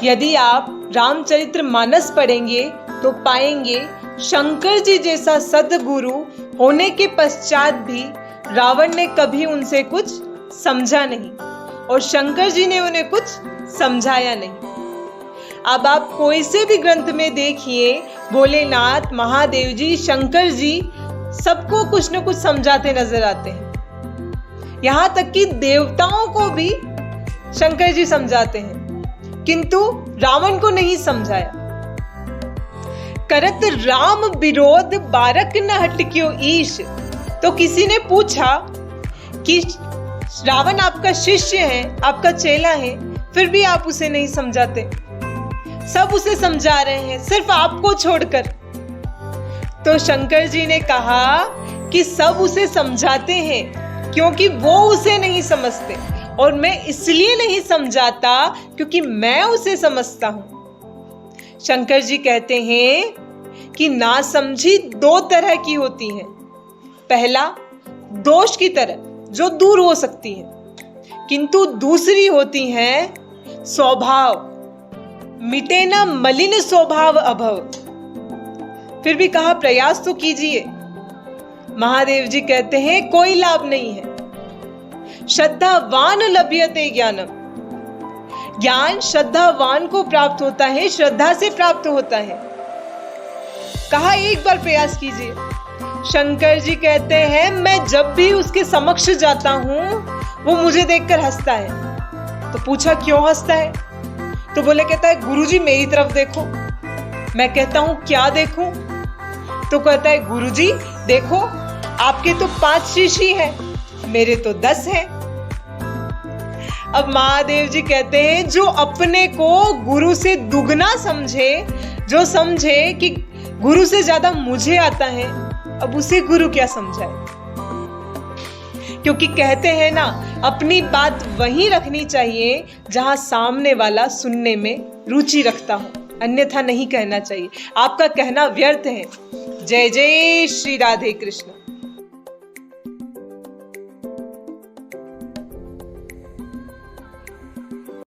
यदि आप रामचरितमानस पढ़ेंगे तो पाएंगे शंकर जी जैसा सद्गुरु होने के पश्चात भी रावण ने कभी उनसे कुछ समझा नहीं और शंकर जी ने उन्हें कुछ समझाया नहीं। अब आप कोई से भी ग्रंथ में देखिए, भोलेनाथ, महादेव जी, शंकर जी सबको कुछ न कुछ समझाते नजर आते हैं। यहां तक कि देवताओं को भी शंकर जी समझाते हैं, किंतु रावण को नहीं समझाया। करत राम विरोध बारक न हटक्यो ईश। तो किसी ने पूछा कि रावण आपका शिष्य है, आपका चेला है, फिर भी आप उसे नहीं समझाते। सब उसे समझा रहे हैं, सिर्फ आपको छोड़कर। तो शंकर जी ने कहा कि सब उसे समझाते हैं क्योंकि वो उसे नहीं समझते, और मैं इसलिए नहीं समझाता क्योंकि मैं उसे समझता हूं। शंकर जी कहते हैं कि नासमझी दो तरह की होती है। पहला, दोष की तरह जो दूर हो सकती है, किंतु दूसरी होती है स्वभाव, मिटे ना मलिन स्वभाव अभव। फिर भी कहा प्रयास तो कीजिए। महादेव जी कहते हैं कोई लाभ नहीं है। श्रद्धावान लभ्यते ज्ञानम। ज्ञान श्रद्धावान को प्राप्त होता है, श्रद्धा से प्राप्त होता है। कहा एक बार प्रयास कीजिए। शंकर जी कहते हैं मैं जब भी उसके समक्ष जाता हूं वो मुझे देखकर हंसता है। तो पूछा क्यों हंसता है? तो बोले, कहता है गुरुजी मेरी तरफ देखो। मैं कहता हूं क्या देखूं? तो कहता है गुरुजी देखो, आपके तो 5 शिष्य हैं, मेरे तो 10 हैं। अब महादेव जी कहते हैं जो अपने को गुरु से दुगना समझे, जो समझे कि गुरु से ज्यादा मुझे आता है, अब उसे गुरु क्या समझाए। क्योंकि कहते हैं ना, अपनी बात वहीं रखनी चाहिए जहां सामने वाला सुनने में रुचि रखता हो, अन्यथा नहीं कहना चाहिए। आपका कहना व्यर्थ है। जय जय श्री राधे कृष्ण।